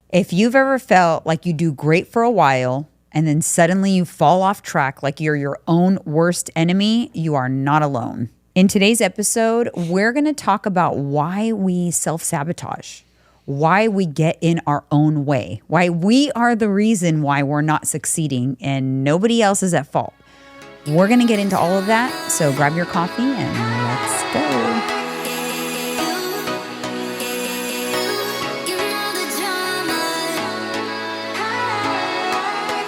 If you've ever felt like you do great for a while and then suddenly you fall off track like you're your own worst enemy, you are not alone. In today's episode, we're going to talk about why we self-sabotage, why we get in our own way, why we are the reason why we're not succeeding and nobody else is at fault. We're going to get into all of that, so grab your coffee and let's go.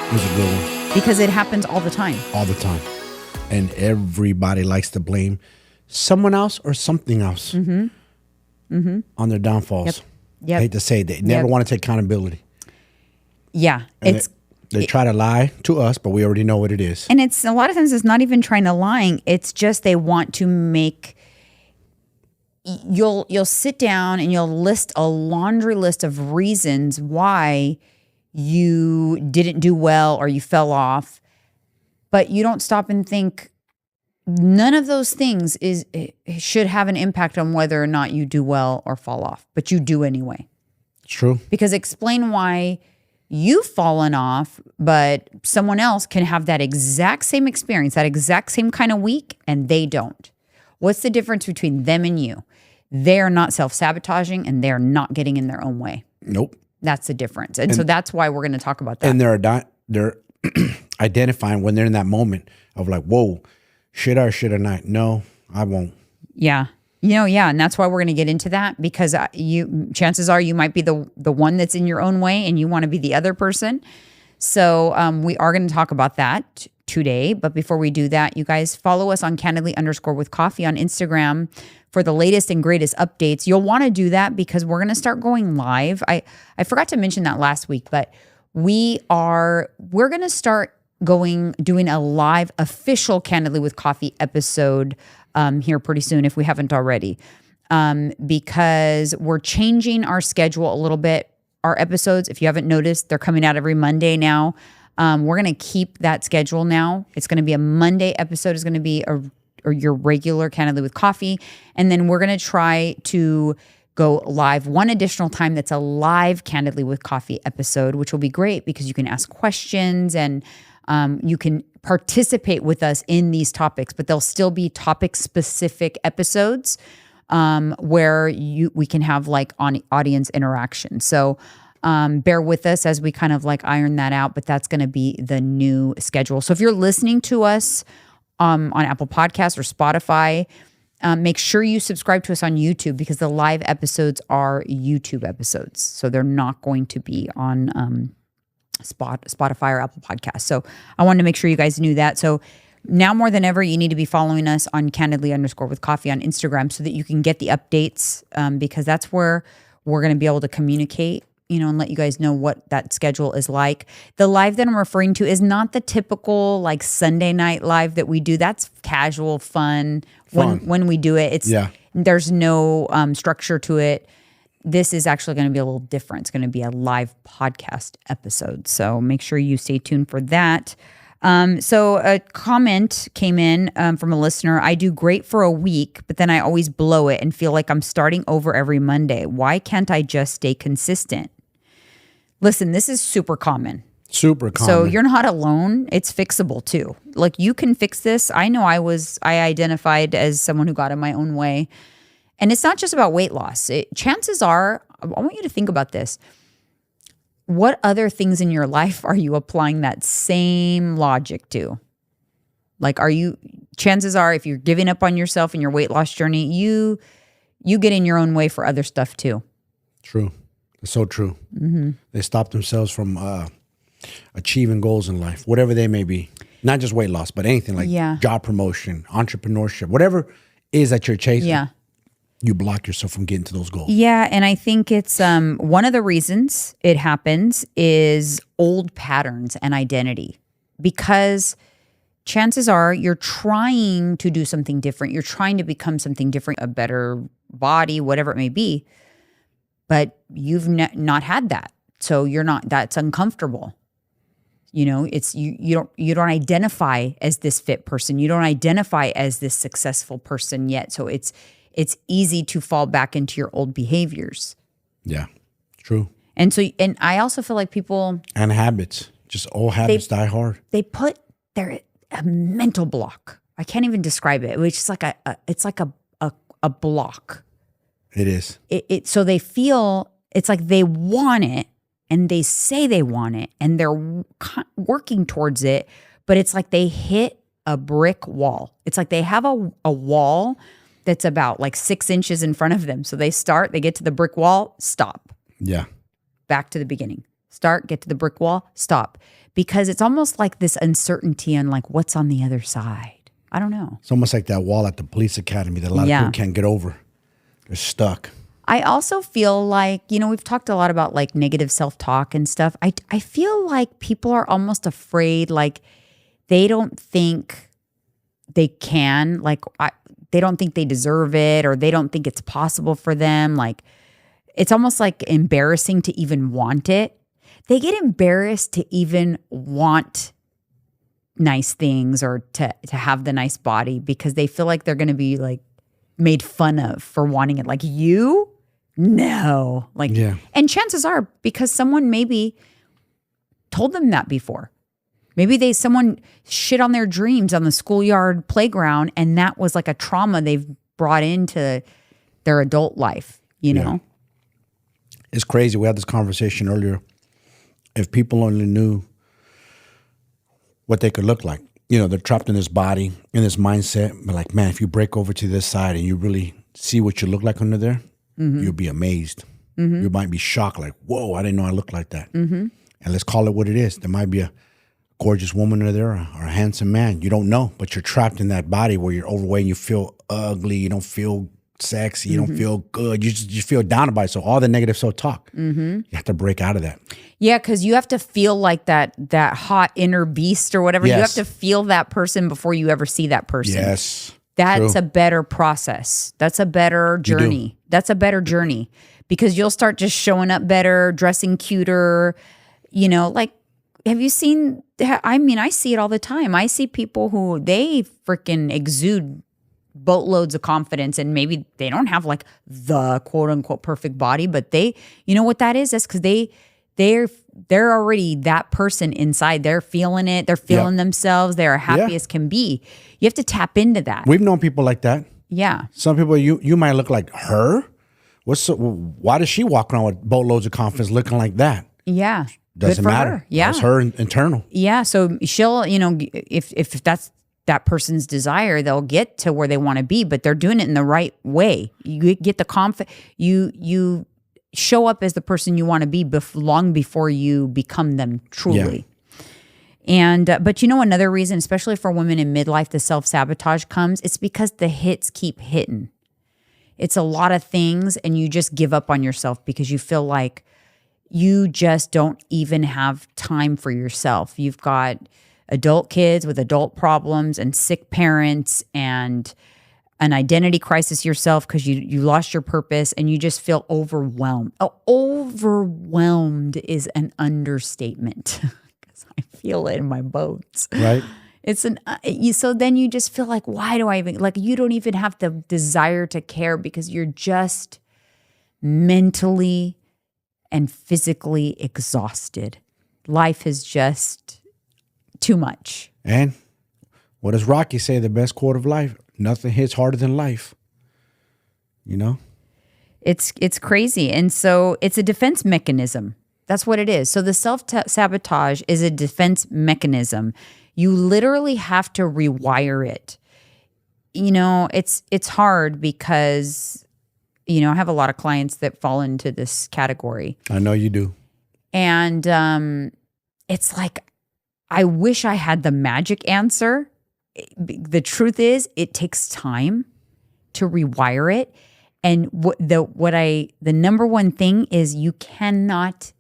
It was a good one. Because it happens all the time. All the time. And everybody likes to blame someone else or something else on their downfalls. Yep. I hate to say it. They never want to take accountability. Yeah. And they try to lie to us, but we already know what it is. And it's a lot of times it's not even trying to lie. It's just they want to make you'll sit down and you'll list a laundry list of reasons why you didn't do well or you fell off, but you don't stop and think none of those things should have an impact on whether or not you do well or fall off, but you do anyway. It's true. Because explain why you've fallen off, but someone else can have that exact same experience, that exact same kind of week, and they don't. What's the difference between them and you? They're not self-sabotaging and they're not getting in their own way. Nope. That's the difference. And so that's why we're going to talk about that. And they're identifying when they're in that moment of like, whoa, should I or should I not? No, I won't. Yeah. And that's why we're going to get into that, because chances are you might be the one that's in your own way and you want to be the other person. So we are going to talk about that today. But before we do that, you guys follow us on Candidly_with_coffee on Instagram for the latest and greatest updates. You'll want to do that because we're going to start going live. I forgot to mention that last week, but we're going to start doing a live official Candidly with Coffee episode here pretty soon, if we haven't already, because we're changing our schedule a little bit. Our episodes, if you haven't noticed, they're coming out every Monday now. We're going to keep that schedule now. It's going to be a Monday episode. It's going to be your regular Candidly with Coffee. And then we're going to try to go live one additional time that's a live Candidly with Coffee episode, which will be great because you can ask questions and you can participate with us in these topics, but they'll still be topic-specific episodes where we can have like audience interaction. So bear with us as we kind of like iron that out, but that's going to be the new schedule. So if you're listening to us on Apple Podcasts or Spotify, make sure you subscribe to us on YouTube because the live episodes are YouTube episodes. So they're not going to be on Spotify or Apple Podcasts. So I wanted to make sure you guys knew that. So now more than ever, you need to be following us on Candidly_with_coffee on Instagram so that you can get the updates because that's where we're going to be able to communicate, and let you guys know what that schedule is like. The live that I'm referring to is not the typical like Sunday night live that we do. That's casual, fun. When we do it, there's no structure to it. This is actually going to be a little different. It's going to be a live podcast episode. So make sure you stay tuned for that. So a comment came in from a listener. I do great for a week, but then I always blow it and feel like I'm starting over every Monday. Why can't I just stay consistent? Listen, this is super common. Super common. So you're not alone. It's fixable too. Like you can fix this. I know I identified as someone who got in my own way. And it's not just about weight loss. Chances are, I want you to think about this. What other things in your life are you applying that same logic to? Like chances are if you're giving up on yourself in your weight loss journey, you get in your own way for other stuff too. True. It's so true. Mm-hmm. They stop themselves from achieving goals in life, whatever they may be. Not just weight loss, but anything like job promotion, entrepreneurship, whatever is that you're chasing. Yeah. You block yourself from getting to those goals. Yeah, and I think it's one of the reasons it happens is old patterns and identity. Because chances are you're trying to do something different. You're trying to become something different, a better body, whatever it may be. But you've not had that. So that's uncomfortable. It's you don't identify as this fit person. You don't identify as this successful person yet. So it's easy to fall back into your old behaviors. Yeah, true. And I also feel like people and habits, just old habits die hard. They put a mental block. I can't even describe it. It's just like it's like a block. It is. So they feel it's like they want it and they say they want it and they're working towards it, but it's like they hit a brick wall. It's like they have a wall that's about like 6 inches in front of them. So they get to the brick wall, stop. Yeah. Back to the beginning. Start, get to the brick wall, stop. Because it's almost like this uncertainty on like what's on the other side. I don't know. It's almost like that wall at the police academy that a lot of people can't get over. They're stuck. I also feel like, we've talked a lot about like negative self-talk and stuff. I feel like people are almost afraid, like they don't think they can, like they don't think they deserve it, or they don't think it's possible for them. Like it's almost like embarrassing to even want it. They get embarrassed to even want nice things or to have the nice body because they feel like they're going to be like made fun of for wanting it. Like you? No. Like, yeah. And chances are because someone maybe told them that before. Maybe someone shit on their dreams on the schoolyard playground, and that was like a trauma they've brought into their adult life, you know? It's crazy. We had this conversation earlier. If people only knew what they could look like, they're trapped in this body, in this mindset, but like, man, if you break over to this side and you really see what you look like under there, you'll be amazed. You might be shocked, like, whoa, I didn't know I looked like that. And let's call it what it is. There might be a gorgeous woman under there or a handsome man. You don't know, but you're trapped in that body where you're overweight and you feel ugly. You don't feel sexy. You don't feel good. You just feel down about it. So all the negative self-talk, you have to break out of that. Yeah, because you have to feel like that hot inner beast or whatever. Yes. You have to feel that person before you ever see that person. Yes. That's a better process. That's a better journey. That's a better journey because you'll start just showing up better, dressing cuter, like, have you seen, I see it all the time. I see people who they freaking exude boatloads of confidence and maybe they don't have like the quote unquote perfect body, but they, what that is? That's because they're already that person inside. They're feeling it. They're feeling themselves. They're happy as can be. You have to tap into that. We've known people like that. Yeah. Some people, you might look like her. Why does she walk around with boatloads of confidence looking like that? Yeah. Doesn't matter. Her. Yeah. It's her internal. Yeah. So she'll, if that's that person's desire, they'll get to where they want to be, but they're doing it in the right way. You get the confidence. You show up as the person you want to be long before you become them truly. Yeah. And but another reason, especially for women in midlife, the self-sabotage comes. It's because the hits keep hitting. It's a lot of things, and you just give up on yourself because you feel like you just don't even have time for yourself. You've got adult kids with adult problems and sick parents and an identity crisis yourself because you lost your purpose and you just feel overwhelmed. Overwhelmed is an understatement because I feel it in my bones. Right. It's so then you just feel like, why do I even, like, you don't even have the desire to care because you're just mentally and physically exhausted. Life is just too much. And what does Rocky say? The best quote of life: nothing hits harder than life. It's crazy. And so it's a defense mechanism. That's what it is. So the self-sabotage is a defense mechanism. You literally have to rewire it. It's hard because, I have a lot of clients that fall into this category. I know you do. And it's like, I wish I had the magic answer. The truth is, it takes time to rewire it. And the number one thing is you cannot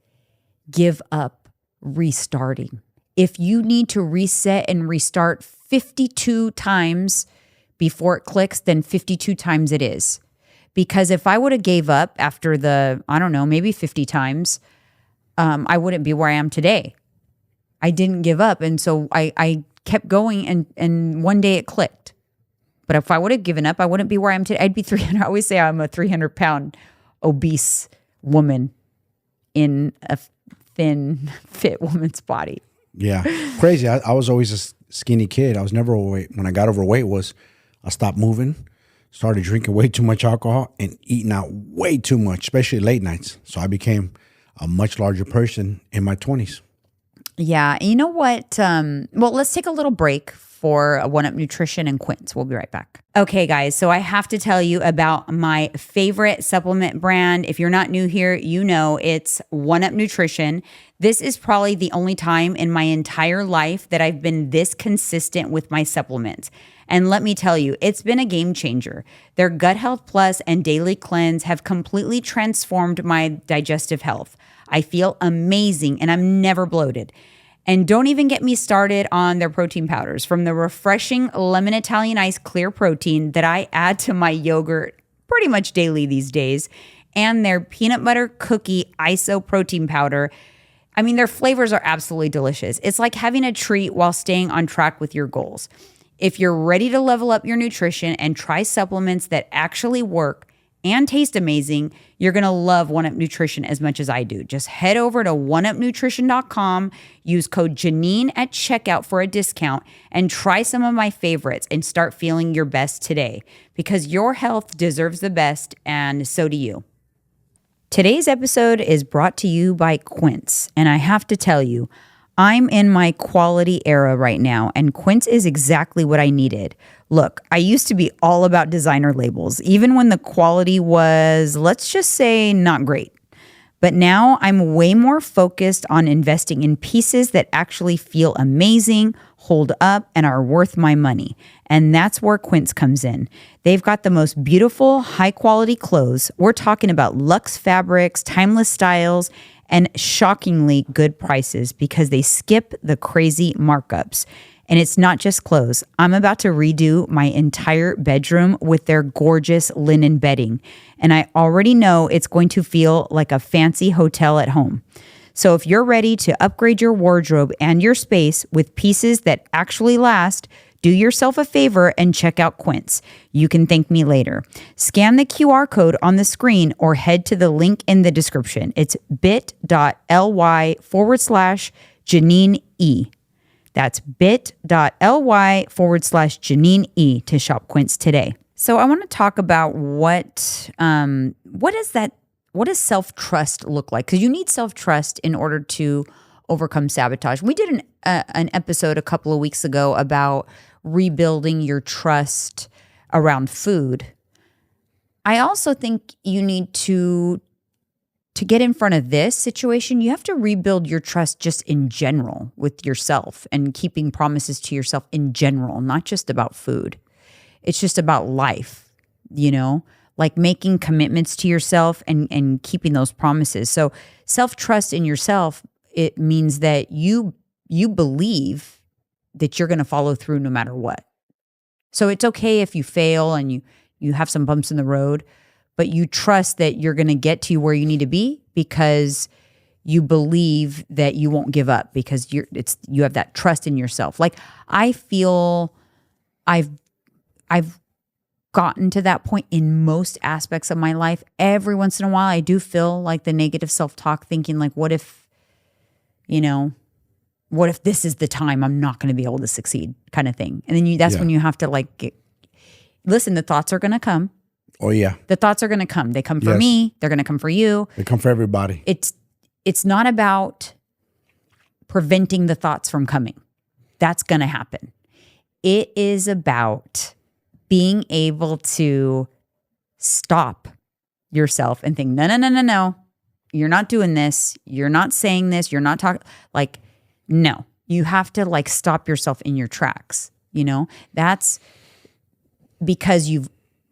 give up restarting. If you need to reset and restart 52 times before it clicks, then 52 times it is. Because if I would have gave up after maybe 50 times, I wouldn't be where I am today. I didn't give up. And so I kept going and one day it clicked. But if I would have given up, I wouldn't be where I am today. I'd be 300. I always say I'm a 300-pound obese woman in a thin, fit woman's body. Yeah. Crazy. I was always a skinny kid. I was never overweight. When I got overweight I stopped moving, started drinking way too much alcohol and eating out way too much, especially late nights. So I became a much larger person in my 20s. Yeah. You know what? Well, let's take a little break for OneUp Nutrition and Quint. We'll be right back. Okay, guys. So I have to tell you about my favorite supplement brand. If you're not new here, you know it's OneUp Nutrition. This is probably the only time in my entire life that I've been this consistent with my supplements. And let me tell you, it's been a game changer. Their Gut Health Plus and Daily Cleanse have completely transformed my digestive health. I feel amazing and I'm never bloated. And don't even get me started on their protein powders, from the refreshing lemon Italian ice clear protein that I add to my yogurt pretty much daily these days, and their peanut butter cookie iso protein powder. I mean, their flavors are absolutely delicious. It's like having a treat while staying on track with your goals. If you're ready to level up your nutrition and try supplements that actually work and taste amazing, you're going to love OneUp Nutrition as much as I do. Just head over to oneupnutrition.com, use code Janine at checkout for a discount, and try some of my favorites and start feeling your best today, because your health deserves the best, and so do you. Today's episode is brought to you by Quint, and I have to tell you, I'm in my quality era right now, and Quint is exactly what I needed. Look, I used to be all about designer labels, even when the quality was, let's just say, not great. But now I'm way more focused on investing in pieces that actually feel amazing, hold up, and are worth my money. And that's where Quint comes in. They've got the most beautiful, high-quality clothes. We're talking about luxe fabrics, timeless styles, and shockingly good prices, because they skip the crazy markups. And it's not just clothes. I'm about to redo my entire bedroom with their gorgeous linen bedding. And I already know it's going to feel like a fancy hotel at home. So if you're ready to upgrade your wardrobe and your space with pieces that actually last, do yourself a favor and check out Quint. You can thank me later. Scan the QR code on the screen or head to the link in the description. It's bit.ly/Janine E. That's bit.ly/Janine E to shop Quint today. So I want to talk about what does self-trust look like? Because you need self-trust in order to overcome sabotage. We did an episode a couple of weeks ago about rebuilding your trust around food. I also think you need to get in front of this situation, you have to rebuild your trust just in general with yourself and keeping promises to yourself in general, not just about food. It's just about life, like making commitments to yourself and keeping those promises. So self-trust in yourself, it means that you believe that you're going to follow through no matter what. So it's okay if you fail and you have some bumps in the road, but you trust that you're going to get to where you need to be because you believe that you won't give up, because you have that trust in yourself. Like, I feel I've gotten to that point in most aspects of my life. Every once in a while, I do feel like the negative self-talk, thinking like, what if this is the time I'm not going to be able to succeed, kind of thing. And then that's when you have to listen, the thoughts are going to come. Oh, yeah. The thoughts are going to come. They come for me. They're going to come for you. They come for everybody. It's not about preventing the thoughts from coming. That's going to happen. It is about being able to stop yourself and think, no. You're not doing this. You're not saying this. You're not talking. No. You have to stop yourself in your tracks. That's because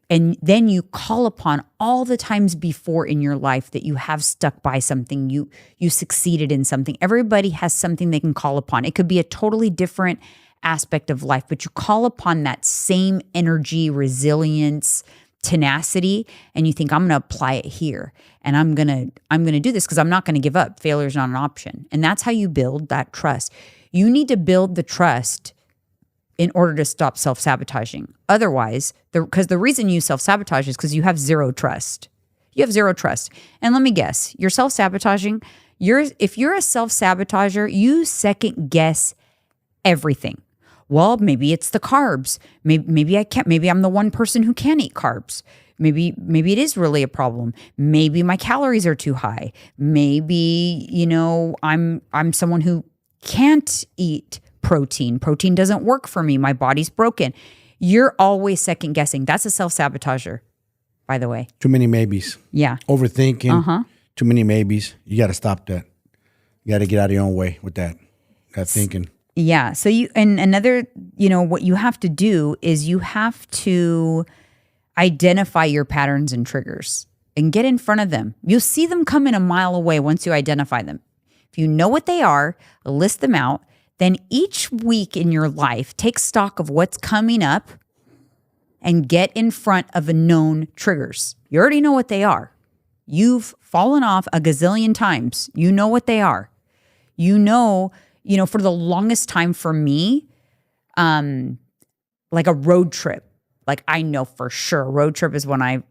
and then you call upon all the times before in your life that you have stuck by something, you succeeded in something. Everybody has something they can call upon. It could be a totally different aspect of life, but you call upon that same energy, resilience, tenacity, and you think, I'm going to apply it here, and I'm going to do this because I'm not going to give up. Failure is not an option. And that's how you build that trust. You need to build the trust in order to stop self-sabotaging. Otherwise, because the reason you self-sabotage is because you have zero trust. You have zero trust. And let me guess, you're self-sabotaging. If you're a self-sabotager, you second guess everything. Well, maybe it's the carbs. Maybe I can't. Maybe I'm the one person who can't eat carbs. Maybe it is really a problem. Maybe my calories are too high. Maybe, I'm someone who can't eat protein. Protein doesn't work for me. My body's broken. You're always second guessing. That's a self-sabotager, by the way. Too many maybes. Yeah. Overthinking. Too many maybes. You got to stop that. You got to get out of your own way with that thinking. Yeah. So another, what you have to do is you have to identify your patterns and triggers and get in front of them. You'll see them coming a mile away once you identify them. If you know what they are, list them out, then each week in your life, take stock of what's coming up and get in front of known triggers. You already know what they are. You've fallen off a gazillion times. You know what they are. For the longest time for me, like a road trip, like I know for sure a road trip is when I,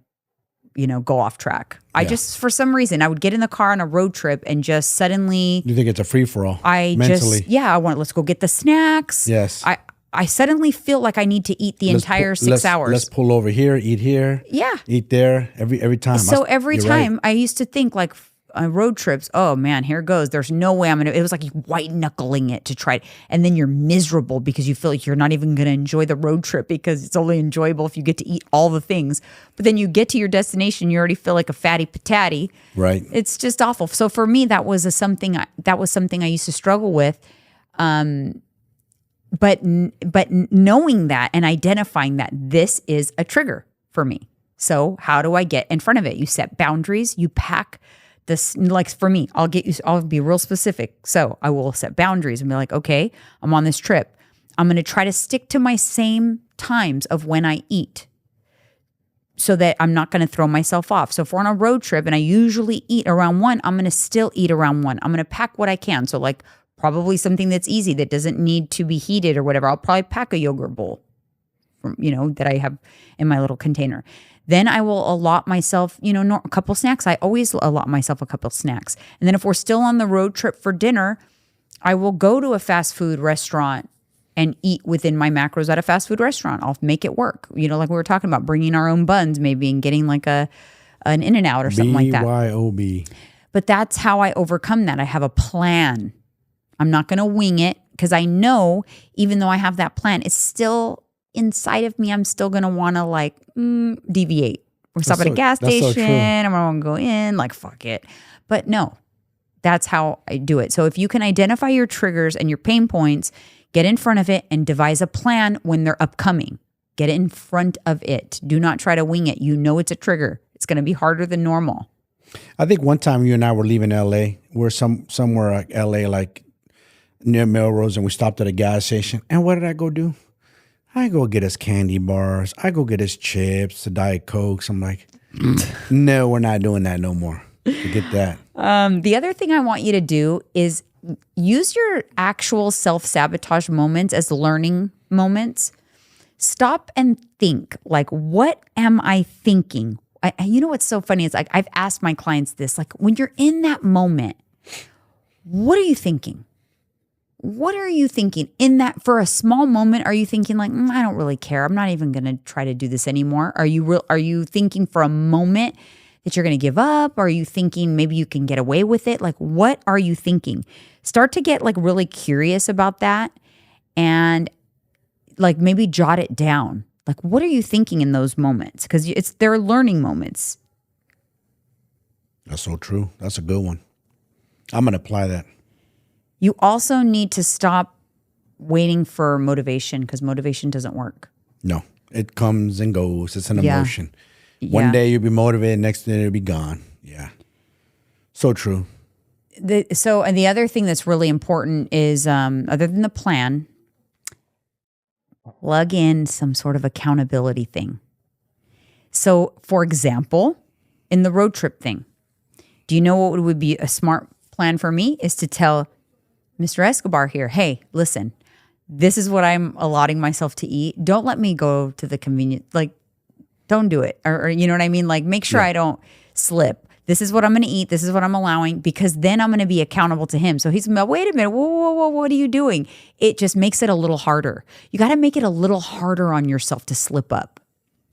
go off track. I just, for some reason, I would get in the car on a road trip and just suddenly. You think it's a free for all? Mentally. Let's go get the snacks. Yes. I suddenly feel like I need to eat the entire 6 hours. Let's pull over here, eat here. Yeah. Eat there every time. So every time I used to think like road trips, oh man, here goes. There's no way it was like white knuckling it to try it. And then you're miserable because you feel like you're not even going to enjoy the road trip because it's only enjoyable if you get to eat all the things. But then you get to your destination, you already feel like a fatty patati. Right. It's just awful. So for me, that was something I used to struggle with. But knowing that and identifying that this is a trigger for me. So how do I get in front of it? You set boundaries, you pack this, like for me, I'll be real specific. So I will set boundaries and be like, okay, I'm on this trip. I'm going to try to stick to my same times of when I eat so that I'm not going to throw myself off. So if we're on a road trip and I usually eat around 1, I'm going to still eat around 1. I'm going to pack what I can. So like probably something that's easy that doesn't need to be heated or whatever. I'll probably pack a yogurt bowl that I have in my little container. Then I will allot myself, a couple snacks. I always allot myself a couple snacks. And then if we're still on the road trip for dinner, I will go to a fast food restaurant and eat within my macros at a fast food restaurant. I'll make it work. Like we were talking about, bringing our own buns maybe and getting like an In-N-Out or something like that. BYOB. But that's how I overcome that. I have a plan. I'm not going to wing it because I know even though I have that plan, it's still inside of me. I'm still going to want to deviate. We're stop at a gas station. I'm going to go in fuck it. But no, that's how I do it. So if you can identify your triggers and your pain points, get in front of it and devise a plan when they're upcoming. Get in front of it. Do not try to wing it. You know it's a trigger. It's going to be harder than normal. I think one time you and I were leaving LA. We're somewhere like LA, like near Melrose, and we stopped at a gas station. And what did I go do? I go get us candy bars. I go get us chips, the Diet Cokes. I'm like, no, we're not doing that no more. Forget that. The other thing I want you to do is use your actual self-sabotage moments as learning moments. Stop and think, what am I thinking? You know what's so funny is I've asked my clients this, when you're in that moment, what are you thinking? What are you thinking in that for a small moment? Are you thinking I don't really care. I'm not even going to try to do this anymore. Are you thinking for a moment that you're going to give up? Are you thinking maybe you can get away with it? What are you thinking? Start to get really curious about that and maybe jot it down. What are you thinking in those moments? Because they're learning moments. That's so true. That's a good one. I'm going to apply that. You also need to stop waiting for motivation because motivation doesn't work. No, it comes and goes. It's an emotion. One day you'll be motivated, next day it'll be gone. Yeah. So true. And the other thing that's really important is, other than the plan, plug in some sort of accountability thing. So, for example, in the road trip thing, do you know what would be a smart plan for me is to tell Mr. Escobar here, hey, listen, this is what I'm allotting myself to eat. Don't let me go to the convenience, don't do it. Or you know what I mean? Make sure I don't slip. This is what I'm going to eat. This is what I'm allowing, because then I'm going to be accountable to him. So he's going to, wait a minute. Whoa, what are you doing? It just makes it a little harder. You got to make it a little harder on yourself to slip up.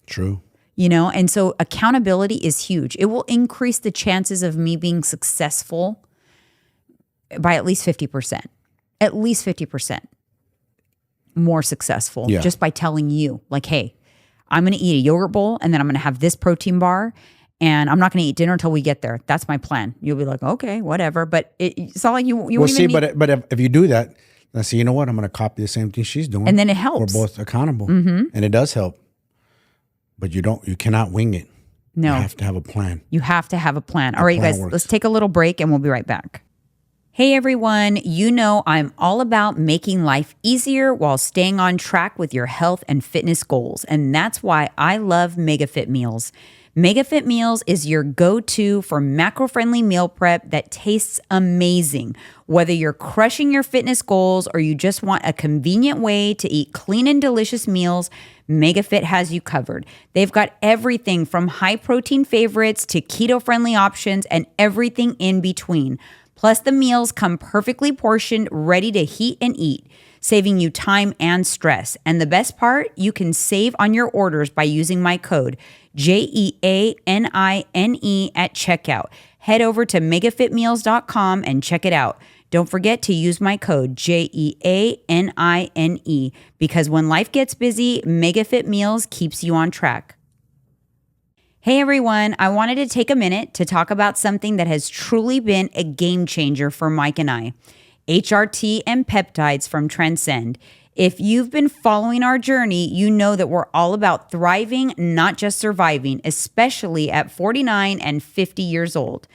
True. And so accountability is huge. It will increase the chances of me being successful by at least 50%. At least 50% more successful just by telling you, like, hey, I'm going to eat a yogurt bowl and then I'm going to have this protein bar and I'm not going to eat dinner until we get there. That's my plan. You'll be like, okay, whatever. But it's not like you well, see, but if you do that, I say, you know what? I'm going to copy the same thing she's doing. And then it helps. We're both accountable. And it does help. But you cannot wing it. No. You have to have a plan. You have to have a plan. All right, you guys, let's take a little break and we'll be right back. Hey everyone, I'm all about making life easier while staying on track with your health and fitness goals. And that's why I love MegaFit Meals. MegaFit Meals is your go-to for macro-friendly meal prep that tastes amazing. Whether you're crushing your fitness goals or you just want a convenient way to eat clean and delicious meals, MegaFit has you covered. They've got everything from high-protein favorites to keto-friendly options and everything in between. Plus, the meals come perfectly portioned, ready to heat and eat, saving you time and stress. And the best part, you can save on your orders by using my code, JEANINE, at checkout. Head over to megafitmeals.com and check it out. Don't forget to use my code, JEANINE, because when life gets busy, MegaFit Meals keeps you on track. Hey everyone, I wanted to take a minute to talk about something that has truly been a game changer for Mike and I, HRT and peptides from Transcend. If you've been following our journey, you know that we're all about thriving, not just surviving, especially at 49 and 50 years old.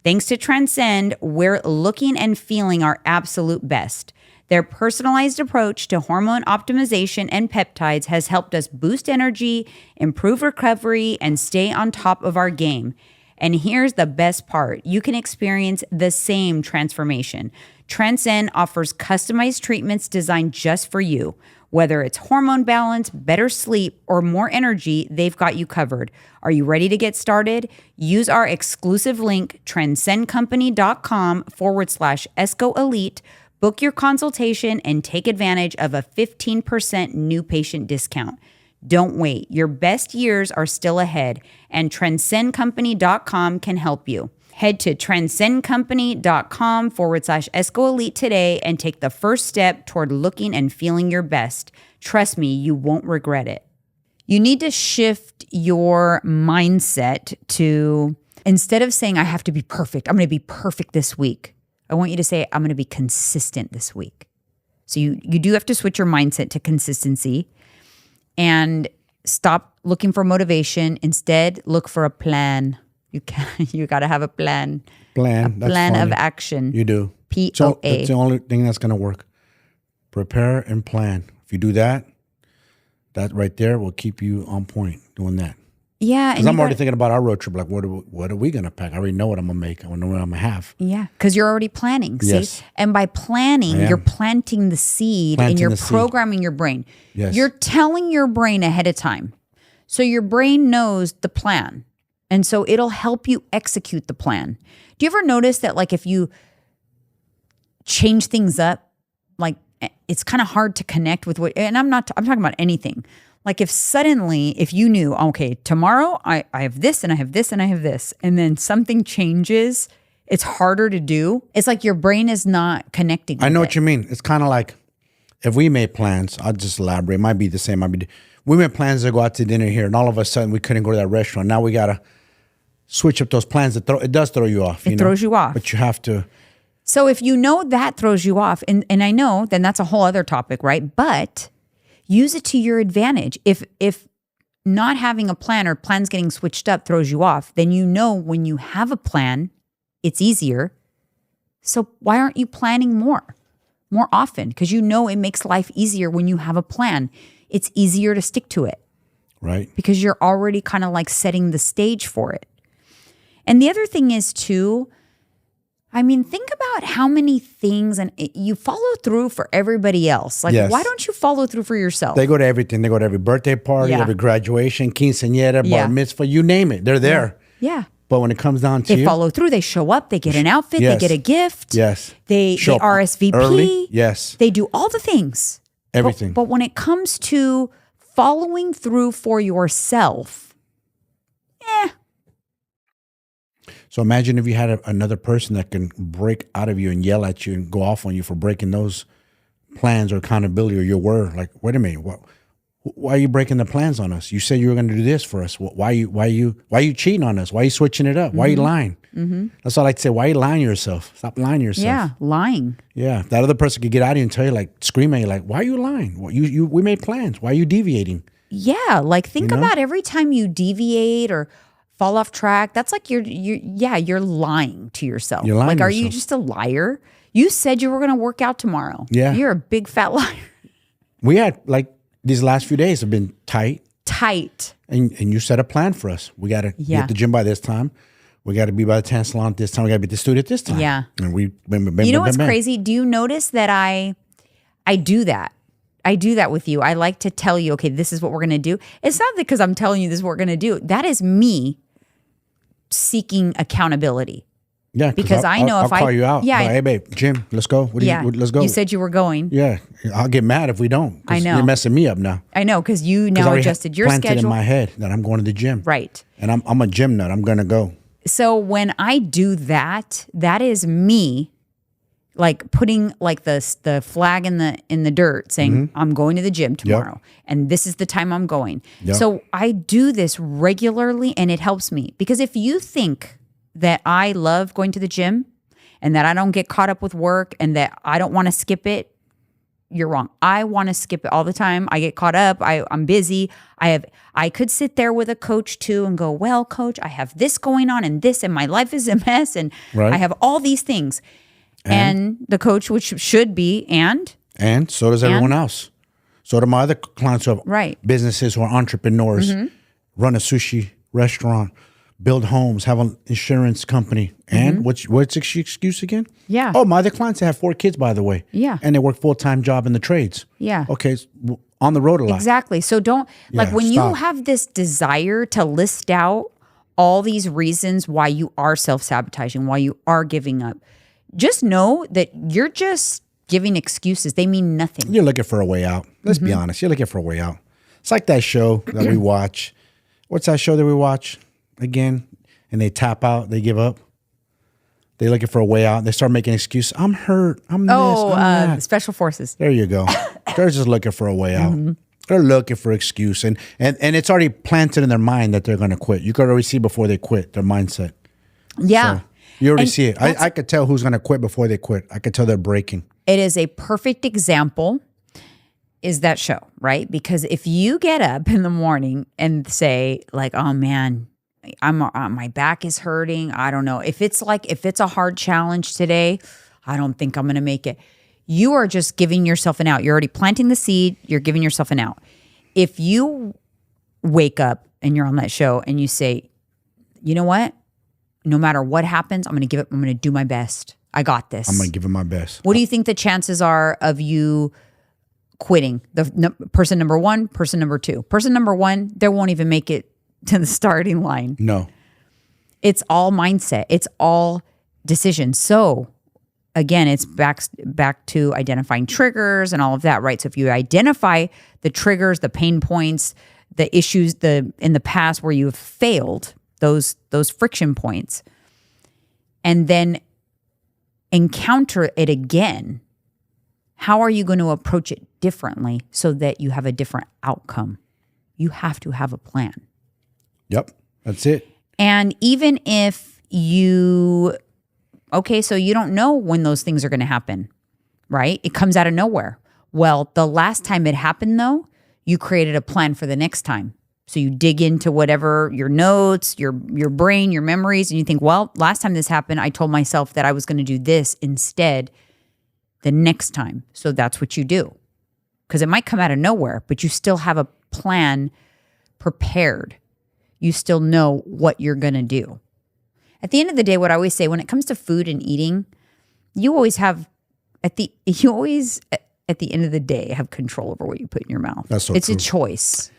Thanks to Transcend, we're looking and feeling our absolute best. Their personalized approach to hormone optimization and peptides has helped us boost energy, improve recovery, and stay on top of our game. And here's the best part. You can experience the same transformation. Transcend offers customized treatments designed just for you. Whether it's hormone balance, better sleep, or more energy, they've got you covered. Are you ready to get started? Use our exclusive link, transcendcompany.com/ESCO Elite. Book your consultation and take advantage of a 15% new patient discount. Don't wait. Your best years are still ahead, and transcendcompany.com can help you. Head to transcendcompany.com/ESCO Elite today and take the first step toward looking and feeling your best. Trust me, you won't regret it. You need to shift your mindset to, instead of saying, I have to be perfect, I'm going to be perfect this week, I want you to say, I'm going to be consistent this week. So you do have to switch your mindset to consistency and stop looking for motivation. Instead, look for a plan. You got to have a plan. Plan. A plan of action. You do. POA. So that's the only thing that's going to work. Prepare and plan. If you do that, that right there will keep you on point doing that. Yeah. Because I'm already thinking about our road trip. Like, what are we going to pack? I already know what I'm going to make. I know what I'm going to have. Yeah. Because you're already planning. Yes. See? And by planning, you're planting the seed and you're programming your brain. Yes. You're telling your brain ahead of time. So your brain knows the plan. And so it'll help you execute the plan. Do you ever notice that, like, if you change things up, like, it's kind of hard to connect with what, and I'm talking about anything. Like, if you knew, okay, tomorrow I have this and I have this and I have this, and then something changes, it's harder to do. It's like your brain is not connecting. I know what you mean. It's kind of like if we made plans, I'll just elaborate. It might be the same. We made plans to go out to dinner here, and all of a sudden we couldn't go to that restaurant. Now we got to switch up those plans. It does throw you off. It throws you off. But you have to. So if you know that throws you off, and I know, then that's a whole other topic, right? But use it to your advantage. If not having a plan or plans getting switched up throws you off, then you know when you have a plan, it's easier. So why aren't you planning more often? Because you know it makes life easier when you have a plan. It's easier to stick to it. Right. Because you're already kind of like setting the stage for it. And the other thing is too, I mean, think about how many things and you follow through for everybody else. Like, why don't you follow through for yourself? They go to everything. They go to every birthday party, every graduation, quinceañera, bar mitzvah, you name it. They're there. Yeah. But when it comes down to they follow through. They show up. They get an outfit. Yes. They get a gift. Yes. They RSVP. Early. Yes. They do all the things. Everything. But when it comes to following through for yourself, So imagine if you had another person that can break out of you and yell at you and go off on you for breaking those plans or accountability or your word. Like, wait a minute, why are you breaking the plans on us? You said you were going to do this for us. Why are you cheating on us? Why are you switching it up? Why are you lying? That's all I like to say. Why are you lying to yourself? Stop lying to yourself. Yeah, lying. Yeah, that other person could get out of you and tell you, like, scream at you, like, why are you lying? We made plans. Why are you deviating? Yeah, like think about every time you deviate or fall off track. That's like you're lying to yourself. You're lying like, to are yourself. you just a liar? You said you were going to work out tomorrow. Yeah. You're a big fat liar. We had, like, these last few days have been tight. And you set a plan for us. We got to be at the gym by this time. We got to be by the tan salon at this time. We got to be at the studio at this time. Yeah. And you know what's crazy? Do you notice that I do that? I do that with you. I like to tell you, okay, this is what we're going to do. It's not because I'm telling you this is what we're going to do. That is me seeking accountability. Yeah, because I know I'll if I call you out. Yeah, like, hey babe, gym, let's go. Let's go. You said you were going. Yeah, I'll get mad if we don't. I know. You're messing me up now. I know because you now adjusted your planted schedule in my head that I'm going to the gym. Right. And I'm a gym nut. I'm gonna go. So when I do that, that is me, like putting like the flag in the dirt, saying I'm going to the gym tomorrow, and this is the time I'm going. Yep. So I do this regularly, and it helps me because if you think that I love going to the gym and that I don't get caught up with work and that I don't want to skip it, you're wrong. I want to skip it all the time. I get caught up. I'm busy. I could sit there with a coach too and go, well, coach, I have this going on and this, and my life is a mess, and I have all these things. And the coach, which should be, and so does everyone else. So do my other clients who have businesses, who are entrepreneurs, run a sushi restaurant, build homes, have an insurance company. And what's the excuse again? Yeah. Oh, my other clients have 4 kids, by the way. Yeah. And they work full-time job in the trades. Yeah. Okay, on the road a lot. Exactly. So don't, like when you have this desire to list out all these reasons why you are self-sabotaging, why you are giving up, just know that you're just giving excuses. They mean nothing. You're looking for a way out. Let's be honest. You're looking for a way out. It's like that show that we watch. What's that show that we watch again? And they tap out. They give up. They're looking for a way out. They start making excuses. I'm hurt. I'm this. I'm that. Special Forces. There you go. They're just looking for a way out. They're looking for excuse. And it's already planted in their mind that they're going to quit. You could already see before they quit, their mindset. Yeah. So, you already see it. I could tell who's going to quit before they quit. I could tell they're breaking. It is a perfect example, is that show, right? Because if you get up in the morning and say like, oh man, my back is hurting. I don't know. If it's a hard challenge today, I don't think I'm going to make it. You are just giving yourself an out. You're already planting the seed. You're giving yourself an out. If you wake up and you're on that show and you say, you know what? No matter what happens, I'm going to give it. I'm going to do my best. I got this. I'm going to give it my best. What do you think the chances are of you quitting? Person number 1, person number 2. Person number 1, they won't even make it to the starting line. No. It's all mindset. It's all decisions. So again, it's back to identifying triggers and all of that, right? So if you identify the triggers, the pain points, the issues in the past where you have failed, those friction points, and then encounter it again, how are you going to approach it differently so that you have a different outcome? You have to have a plan. Yep, that's it. And even if so you don't know when those things are going to happen, right? It comes out of nowhere. Well, the last time it happened though, you created a plan for the next time. So you dig into whatever, your notes, your brain, your memories, and you think, well, last time this happened, I told myself that I was going to do this instead the next time. So that's what you do. Because it might come out of nowhere, but you still have a plan prepared. You still know what you're going to do. At the end of the day, what I always say, when it comes to food and eating, you always at the end of the day, have control over what you put in your mouth. That's so It's true. a choice.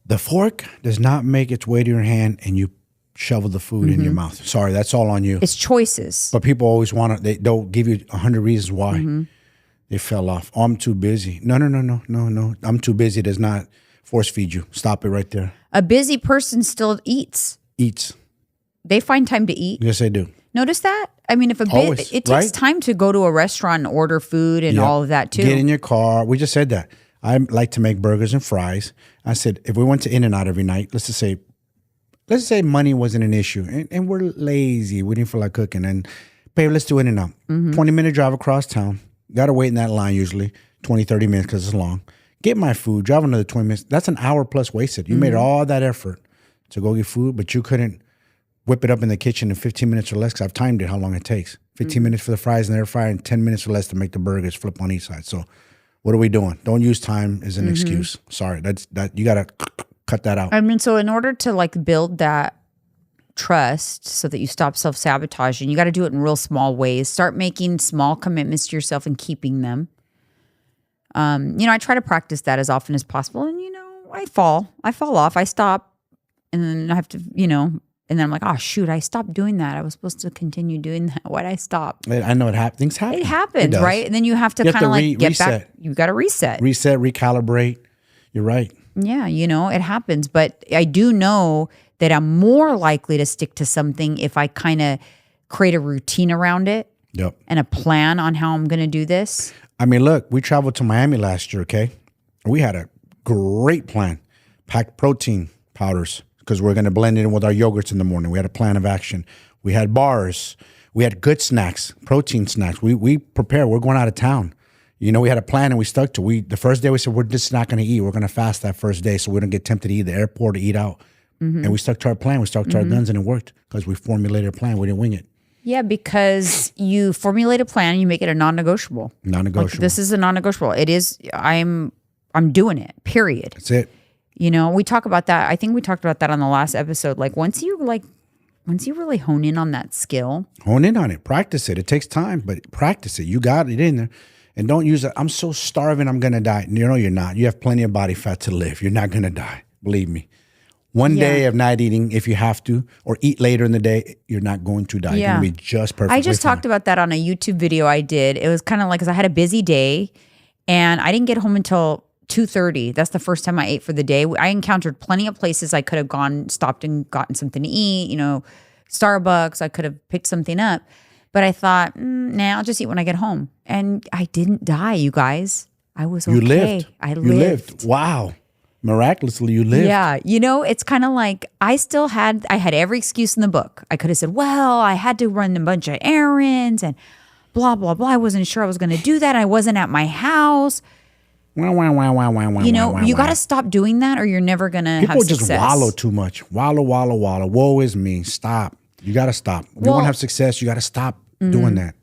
The fork does not make its way to your hand and you shovel the food in your mouth. Sorry, that's all on you. It's choices. But people always want to, they'll give you 100 reasons why they fell off. Oh, I'm too busy. No. I'm too busy does not force feed you. Stop it right there. A busy person still eats. They find time to eat. Yes, they do. Notice that? I mean, it takes time to go to a restaurant and order food and all of that too. Get in your car. We just said that. I like to make burgers and fries. I said, if we went to In-N-Out every night, let's just say money wasn't an issue and we're lazy. We didn't feel like cooking. And, babe, let's do In-N-Out. 20-minute drive across town. Got to wait in that line usually 20, 30 minutes because it's long. Get my food. Drive another 20 minutes. That's an hour plus wasted. You made all that effort to go get food, but you couldn't whip it up in the kitchen in 15 minutes or less because I've timed it how long it takes. 15 minutes for the fries in the air fryer and 10 minutes or less to make the burgers flip on each side. So what are we doing? Don't use time as an excuse. Sorry, you got to cut that out. I mean, so in order to like build that trust so that you stop self-sabotaging, you got to do it in real small ways. Start making small commitments to yourself and keeping them. I try to practice that as often as possible. And, I fall off. I stop and then I have to, and then I'm like, oh, shoot, I stopped doing that. I was supposed to continue doing that. Why'd I stop? I know things happen. It happens, right? And then you have to kind of like get reset. back. You got to reset. Reset, recalibrate. You're right. Yeah, it happens. But I do know that I'm more likely to stick to something if I kind of create a routine around it and a plan on how I'm going to do this. I mean, look, we traveled to Miami last year, okay? We had a great plan. Packed protein powders because we're going to blend it in with our yogurts in the morning. We had a plan of action. We had bars. We had good snacks, protein snacks. We prepared. We're going out of town. We had a plan and we stuck to it. The first day we said, we're just not going to eat. We're going to fast that first day so we don't get tempted to eat at the airport or eat out. And we stuck to our plan. We stuck to our guns and it worked because we formulated a plan. We didn't wing it. Yeah, because you formulate a plan, you make it a non-negotiable. Non-negotiable. Like, this is a non-negotiable. It is, I'm doing it, period. That's it. We talk about that. I think we talked about that on the last episode. Like once you really hone in on that skill. Hone in on it. Practice it. It takes time, but practice it. You got it in there. And don't use it. I'm so starving, I'm going to die. You're not. You have plenty of body fat to live. You're not going to die. Believe me. One day of not eating, if you have to, or eat later in the day, you're not going to die. You're going to be just perfect. I just talked about that on a YouTube video I did. It was kind of like, because I had a busy day and I didn't get home until 2:30. That's the first time I ate for the day. I encountered plenty of places I could have stopped and gotten something to eat, Starbucks, I could have picked something up. But I thought, I'll just eat when I get home. And I didn't die, you guys. I was okay. You lived. I lived. You lived. Wow. Miraculously, you lived. Yeah. It's kind of like I had every excuse in the book. I could have said, well, I had to run a bunch of errands and blah, blah, blah. I wasn't sure I was going to do that. I wasn't at my house. You got to stop doing that or you're never going to have success. People just wallow too much. Wallow. Woe is me. Stop. You got to stop. If you want to have success, you got to stop doing that.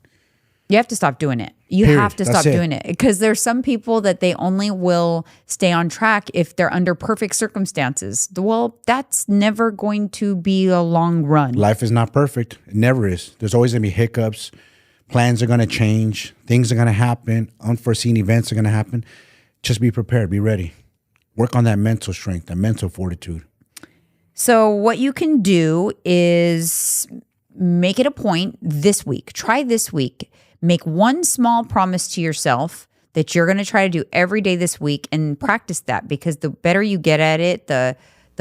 You have to stop doing it. You have to stop doing it because there's some people that they only will stay on track if they're under perfect circumstances. Well, that's never going to be a long run. Life is not perfect. It never is. There's always going to be hiccups. Plans are going to change. Things are going to happen. Unforeseen events are going to happen. Just be prepared. Be ready. Work on that mental strength, that mental fortitude. So what you can do is make it a point this week. Try this week. Make one small promise to yourself that you're going to try to do every day this week and practice that because the better you get at it, the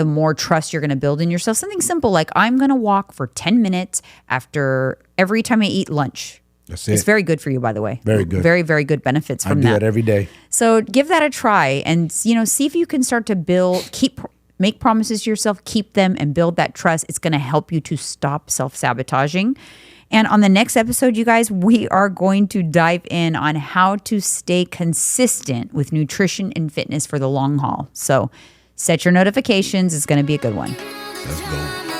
more trust you're going to build in yourself. Something simple like I'm going to walk for 10 minutes after every time I eat lunch. That's it. It's very good for you, by the way. Very good. Very, very good benefits from that. I do that every day. So give that a try and, see if you can start to make promises to yourself, keep them and build that trust. It's going to help you to stop self-sabotaging. And on the next episode, you guys, we are going to dive in on how to stay consistent with nutrition and fitness for the long haul. So set your notifications. It's going to be a good one. Let's go.